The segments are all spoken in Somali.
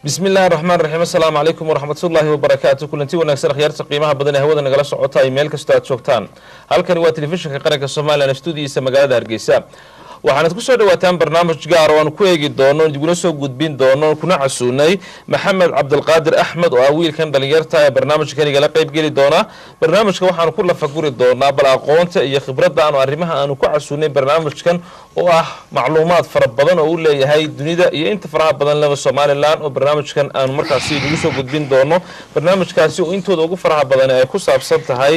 بسم الله الرحمن الرحيم السلام عليكم ورحمة الله وبركاته كلنتي ونكسر خيارة قيمها بدنا هودا نقل صعوتها إيميل كستات شوكتان هل كان هو تلفزيون قناة الصومال الاستوديو سمجال هرجيسا waxaan ku soo dhawaataan barnaamij gaar ah oo aan ku eegi doono dibuna soo gudbin doono kuna casuunay Maxamed Cabdulqaadir Axmed oo wiilkan dhalinyarta ee barnaamijkan igala qayb gali doona barnaamijka waxaan ku la fakuri doonaa bal aqoonta iyo khibradda aan arrimaha aan ku casuunay barnaamijkan oo ah macluumaad fara badan oo uu leeyahay dunida iyo inta faraha badan laba Soomaaliland oo barnaamijkan aan markaas ugu soo gudbin doono barnaamijkaasi oo intooda ugu faraha badan ay ku saabsan tahay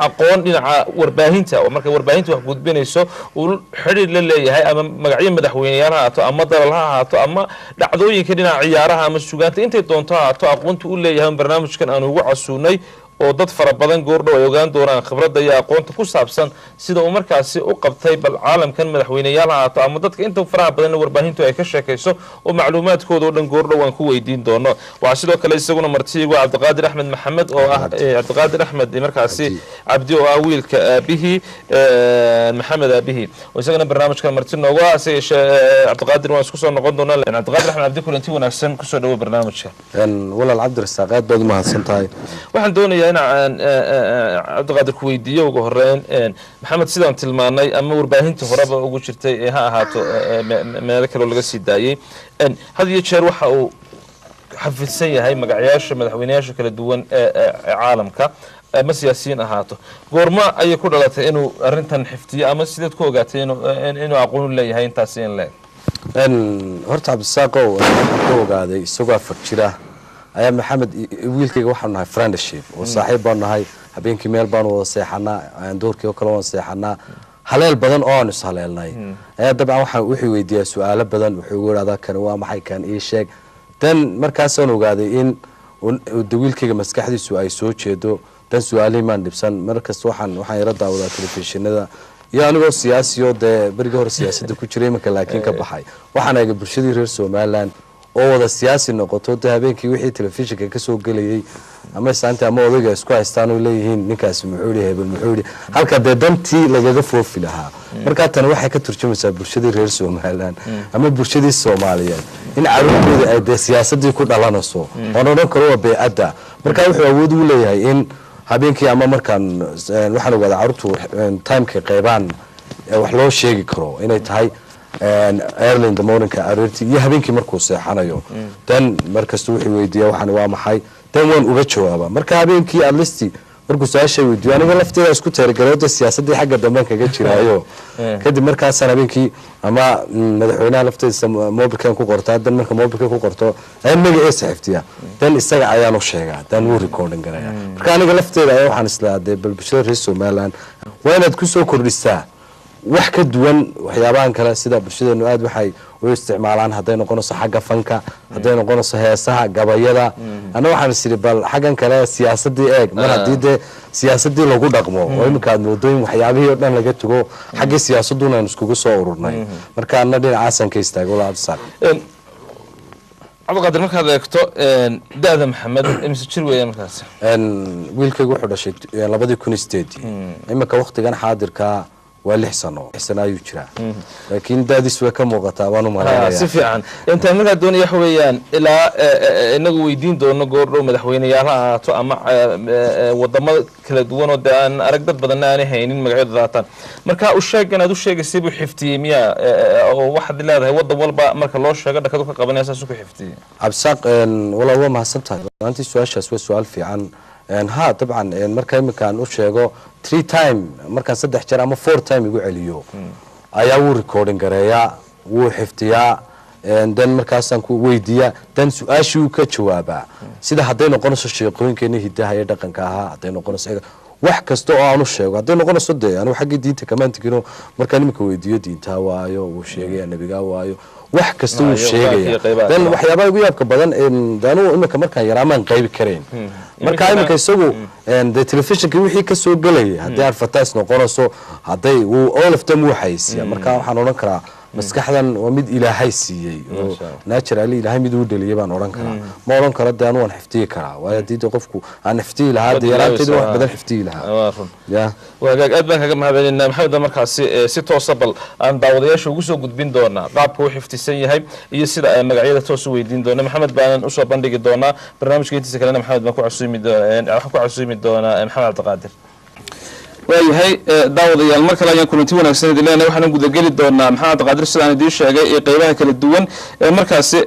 aqoon dhinaca warbaahinta oo marka warbaahinta wax gudbinayso uu xiriir la leeyahay ama magacyo madaxweynayaal ha ato ama dalal ha ato ama dhacdooyinka dhinaca ciyaaraha ama suugaanta intay doonto ha ato aqoonta uu leeyahay barnaamijkan aan ugu casuunay oo dad fara badan goordhow ay ogaan doonaan khibradda iyo aqoonta ku saabsan sida uu markaasi u qabtay bal caalamkan madaxweynayaal ha ato ama dadka inta faraha badan warbaahintu ay ka sheekayso oo macluumaadkooda oo dhan goordhow aan ku weydiin doono waxa sidoo kale isaguna martiigu Cabdiqaadir Axmed Maxamed oo ah Cabdiqaadir Axmed markaasi cabdi oo ah wiilka aabihi Maxamed aabihi oo isagana barnaamijkan marti noogu ah Cabdiqaadir waan isku soo noqon doonaa Cabdiqaadir Axmed cabdi kulanti wanaagsan ku soo dhawo barnaamijka walaal Cabdirasaaq aad baad mahadsantahay waxaan doonayaa Cabdiqaadir ku weydiiyo ugu horeyn Maxamed sidaan tilmaanay ama warbaahinta horeba ugu jirtay ha ahaato meel kale laga sii daayay had iyo jeer waxa uu xafidsan yahay magacayaasha madaxweynayaasha kala duwan ee caalamka ama siyaasiyiin ahaato goorma ay ku dhalatay inuu arintan xiftiyo ama sideed ku ogaatay inuu aqoon u leeyahay intaas in leeg horta Cabdisaaqo waxaan ku ogaaday isagoo fajira ayaa Maxamed wiilkayga waxaan nahay friendship oo saaxiib baan nahay habeenkii meel baan wada seexanaa aan doorkii oo kale wada seexanaa haleel badan oo aan is haleelnay ayaa dabcan waxaan wixii weydiiyay su'aalo badan wuxuu yiraahdaa kan waa maxay kan ii sheeg tan markaas aan ogaaday in wiilkayga maskaxdiisu ay soo jeedo tan su'aalaha maan dhibsan markaas waxaan yara daawadaa telefishinada iyo anigoo siyaasiyo bariga hore siyaasadda ku jiray marka laakiin ka baxay waxaan eegay bulshadii reer Soomaaliland oo wada siyaasi noqoto habeenkii wixii telefishinka ka soo galayay ama saanta ama odaga isku haystaan oo leeyihiin ninkaas muxuu yahay halka dantii lagaga foofi lahaa marka tan waxay ka turjumaysaa bulshadii reer Soomaaliland ama bulshadii Soomaaliyeed in caruurtooda ay siyaasadii ku dhalanayso oo noqon karo beecada marka wuxuu awood u leeyahay in habeenkii ama markaan waxaan ogaaday caruurtu time-ka qaybaan wax loo sheegi karo inay tahay early in the morning aroortii iyo habeenkii markuu seexanayo tan markasta wuxuu weydiiyaa waxaan waa maxay tan waan uga jawaaba marka habeenkii at least markuu su'aasha weydiiyo aniga lafteeda isku taageerada siyaasadda xagga dambe kaga jiraayo kadib markaas habeenkii ama madaxweynaha lafteeda mobilkan ku qortaa dan marka mobilka ku qorto ay magaciisa xiftiya tan isaga ayaan u sheegaa tan uu recording garaya marka aniga lafteeda waxaan islaaday bulshada reer Soomaaliland waa inaad ku soo kordhisaa wax ka duwan waxyaabahan kale sida bulshadeenu aad waxay u isticmaalaan haday noqonayso xagga fanka haday noqonayso heesaha gabayada ana waxaan isiri bal xaggan kale siyaasadii eeg mar hadii siyaasadii lagu dhaqmo oo imka aad moodooyin waxyaabihii oo dhan laga tago xagga siyaasaduna aan iskugu soo ururnay marka ana dhinacaasan ka istaago la absaar Cabdiqaadir markaad eegto daada Maxamed imse jir weeyaan markaas wiilkaygu wuxuu dhashay 2008 imka waqtigan xaadirka waa 6 sano ayuu jiraa laakiin daadis way ka muuqataa waan u maleeyaa si fiican inta marka doonaya wax weeyaan ilaa inagu weydiin doono goordhow madaxweynayaal ha ahaato ama wadamada kala duwan oo aan arag dad badan aan haynin magacyada daatan marka u sheeganaad u sheegaysay buu xiftiye miya oo waxaad leedahay wadan walba marka loo sheego dhakadu ka qabanaysa soo ku xiftiye Cabdisaaq walaa waa mahadsantahay maanta su'aashaas waa su'aal fiican ها طبعا marka imkaan u sheego 3 time markaan 3 jeer ama 4 time igu celiyo ayaa uu recording gareeyaa wuu xiftiyaa dan markaasaan ku weydiiyaa dan su'aashii ka jawaaba sida haday noqonayso sheeqooyinkeena hidaha iyo dhaqanka ahaa haday noqonayso wax kasto oo aan u sheego haday noqonayso anu xagga diinta kamaan tigino markaan imika weydiiyo diinta waayo uu sheegay nabiga waayo wax kasta uu sheegay dan waxyaabaha ugu yaabka badan daanu imika markaan yaraamaan qayb kareen marka imika isagu telefishinka wixii ka soo galay haday arfataas noqonayso haday all of them waxaysiya marka waxaan oran karaa maskaxdan waa mid ilaahay siiyey oo naturally ilaahay mid uu dhaliyay baan oran karaa ma oran karo daan waan xiftiyi karaa waayo diido qofku aan xiftiyi lahaa yaraanteed wax badan xiftiyi lahaa ya wagaag aad baan kaga mahadcelinaa maxamed markaasi si toos bal aan daawadayaasha ugu soo gudbin doonaa qaabka uu xiftisan yahay iyo sida ay magacyada toos u weydiin doona maxamed baan u soo bandhigi doonaa barnaamijka intiisa kalena maxamed baan ku casuumi doonaa maxamed cabdiqaadir waayahay daawadayaal mar kale ayaan kulanti wanaagsan idin leenahay waxaan gudageli doonaa maxamed cabdiqaadir sidaan idiin sheegay ee qaybaha kala duwan ee markaasi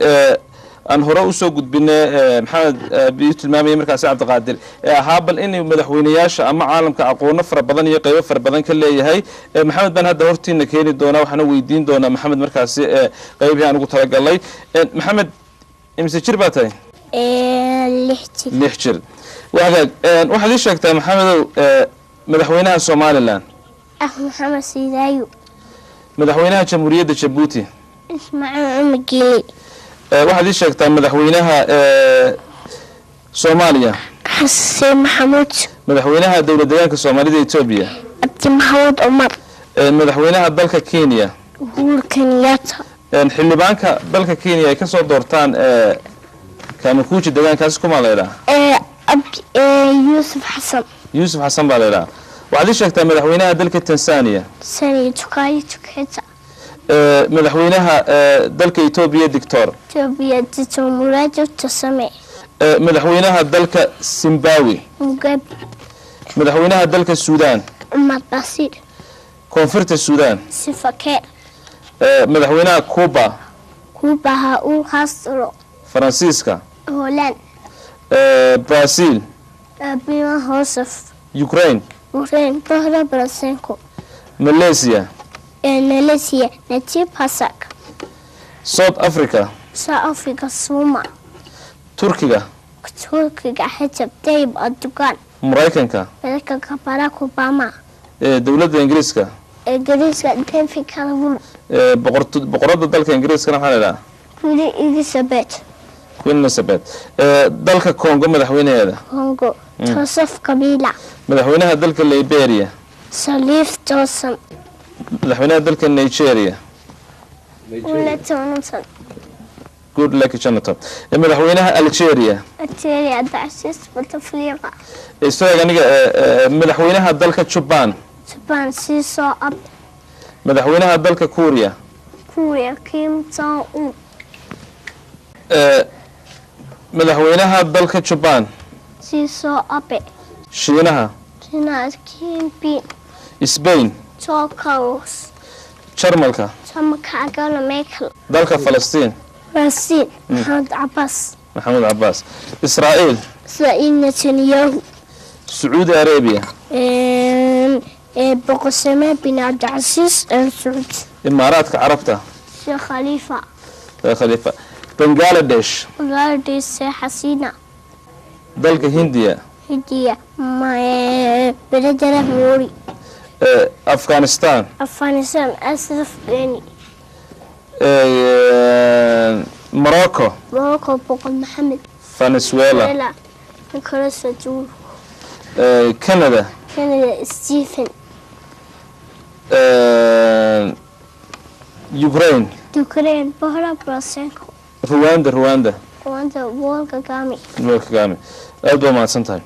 aan hore usoo gudbinay maxamed bii tilmaamaya markaasi cabdiqaadir ee ahaa bal inay madaxweynayaasha ama caalamka aqoono fara badan iyo qaybo fara badan ka leeyahay maxamed baan hadda hortiina keeni doonaa waxaana weydiin doonaa maxamed markaasi qaybihii aan ugu talagalay maxamed imse jir baa tahay 6 jir wagaag waxaad ii sheegtaa maxamedow madaxweynaha Somaliland محمد سيدايو madaxweynaha jamhuuriyadda Djibouti اسماعيل مجيلي waxaad ii sheegtaa madaxweynaha Soomaaliya حسين محمود madaxweynaha dawladda deegaanka Soomaalida Ethiopia عبد محمود عمر madaxweynaha dalka Kenya uhuru kenyatta xildhibaanka dalka Kenya ay ka soo doortaan Kamukuji deegaankaas kuma leedahay يوسف حسن بالله وعلي شكتا مدحوينها دلك التنسانية سني تكاي تكيتا مدحوينها دلك إيتوبيا دكتور إيتوبيا دكتور مراجع تسمع مدحوينها دلك سيمباوي مجاب مدحوينها دلك السودان المدرسير كونفرت السودان سفكير مدحوينها كوبا هاو هاسترو فرانسيسكا هولند برازيل بما هوسف يوكرين بهرة براسينكو ماليزيا ماليزيا نتيب هساك ساوث أفريقيا أفريقيا سوما تركيا حجب دايب الدكان مريكنكا باراك أوباما دولة إنجليزكا دايب في كالبول بقرات دلك إنجليزكا نحن لا كولي إليزابيث كوين نسبت دلك كونغو مدحوينها هذا كونغو توسف قبيلة مدحوينها دلك ليبيريا سليف توسم مدحوينها دلك نيجيريا ولا تونسن good luck Jonathan مدحوينها الجيريا الجيريا دعسيس بتفريقة استاذ aniga madaxweynaha dalka Japan سيسو أب madaxweynaha dalka Korea كيم جونغ أون madaxweynaha dalka Japan سيسو أب Shiinaha كيم بي Spain توكاوس Jarmalka كاغانا ميكل dalka Falastiin برازيل محمد عباس إسرائيل نتنياهو سعودي أرابيا بقسمة بن عبد العزيز السعود إمارات عرفتها شيخ خليفة بنغلاديش حسينة دلك هندية بلد موري أفغانستان أسرف يعني موروكو بقول محمد فنزويلا نيكولاس مادورو كندا ستيفن يوكرين بهرة براسينكو رواندا وول كاغامي aad baa mahadsantahay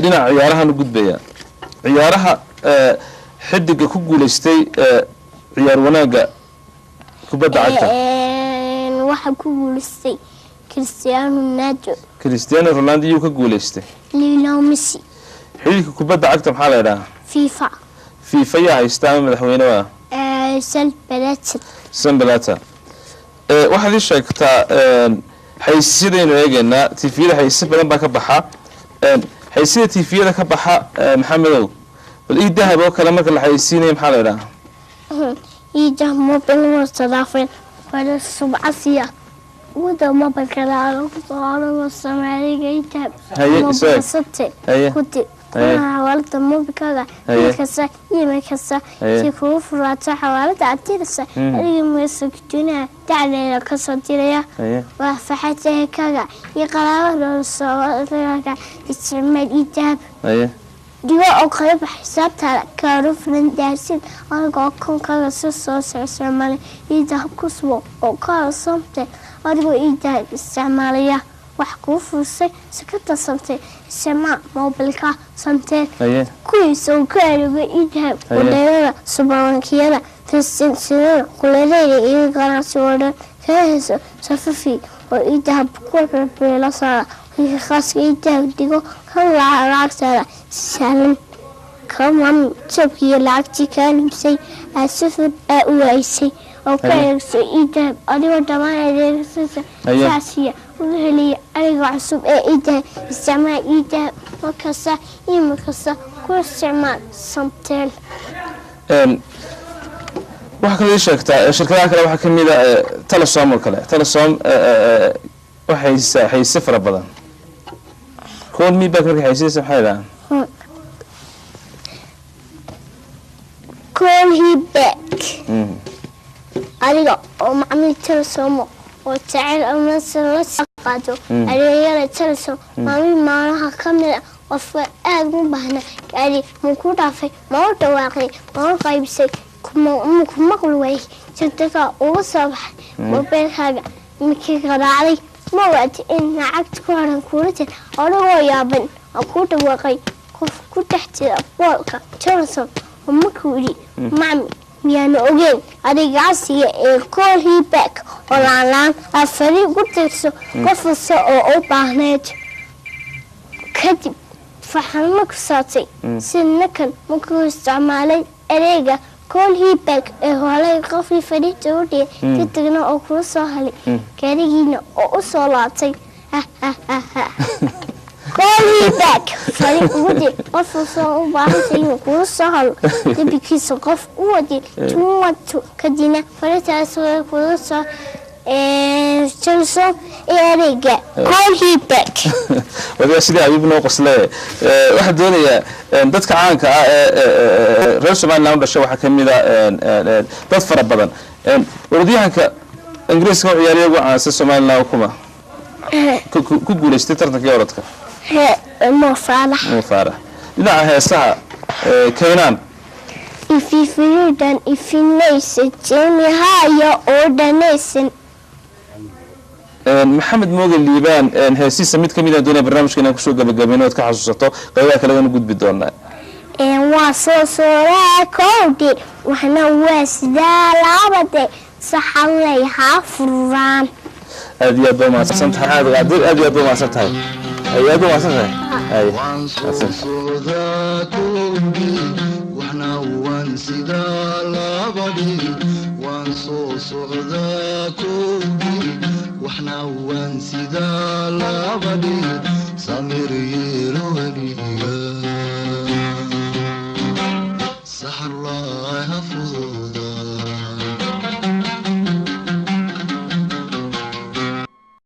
dhinaca ciyaarahan u gudbaya ciyaaraha xidiga ku guuleystay ciyaar wanaaga kubadda cagta waxa ku guuleystay Cristiano Ronaldo iyo ka guuleystay Lionel Messi xilka kubadda cagta maxaa la yiraahdaa FIFA yaa haystaa madaxweynaha San Blatter waxaad sheegtaa xaysiidaynu eegaynaa TV-da xaysiid badan baa ka baxa xaysiidda TV-da ka baxa maxamedow bal ii dahab oo kale marka la xaysiinayo maxaa la yiraahdaa ii dahab mobil mustadaafin wala subcasiya وده ما بكره صار السماري جيتها هي كنت حاولت ما بكره كسا يمكسا تكوف راتا حاولت اعترسا اللي مسكتنا تعالى كسا تيريا وفحته كذا يقرا الصوت يسمى الكتاب digo oo qayb xisaabta kaaro Flandaasin anigoo konkaga soo isticmaalay idahab kusbo oo ka samtay anigoo idahab isticmaalaya wax ku fuusay sakata samtay isticmaal mobilka samtay kuwiisoo ka aragay idahab wadayada subankiyada tasdiiqada kuleeyahay iyo ganacsi wada kaas safafi oo idahab ku xirfay saa khaaska idahab digo kan lacagtada saalan كمان تبكي لعبتي كان مسي أسفل أوعيسي أو كان إيده أنا ودمان أدري ساسية وهلي أنا عصب إيده استعمال إيده مكسر مكسر كل استعمال صمتين. waxaa kale sheegtaa shirkadaha kale waxaa kamid ah Telesom oo kale Telesom waxay hayse fara badan koon mi baa ka hayse maxay call he back adiga oo macmiil Telesom oo jacayl ama la saqado adeegyada Telesom maalaha kamid qof aad u baahna gaari ma ku dhaafay ma u dhawaaqay ma qaybsay kuma qulway jadka oo sabax mobilkaaga mikii qaraacay ma waad in lacagta ku haran kuurta oo yaaban ku dhawaaqay qof ku taxtira boolka Telesom ومكوري معمي ميانو أوجين أدي عصي call he back ولا الفريق قلت قفص أو بعنات كذب فحنك صاتي سنكن ممكن استعمالي أريجا call he back هو قفي فريق تودي تتجنا أو كروسهالي كاريجينا أو صلاتي call me back فريق ودي قف وبعدين يقول سهل تبي كيس قف ودي توماتو كدينا فريق أسوأ كروسا Telesom إيريجا call me back وده سيدي عيب ناقص له واحد دولية دتك عنك رئيس ما نعمل الشيء وحكمي ذا تظفر بدن وردي عنك إنجليز كم يريجوا على أساس ما لنا وكما كقول استترتك يا ردك مو فارح لا هي ساعة كينان if you feel then if you listen Jamie higher order listen محمد موجي الليبان هسي سميت كمية دون برنامج كنا كشوق بجابينات كحسوسته قوي كلا نقود بدونا وصوصورة كودي وحنا واسدال عبدي صحلي حفران هذه دوما سنتها هذا غادر هذه دوما سنتها هي دوما سنتها هاي وحنا وانسدال عبدي وانصوصورة كودي وحنا وانسدال عبدي سمير يروي سحر الله يحفظه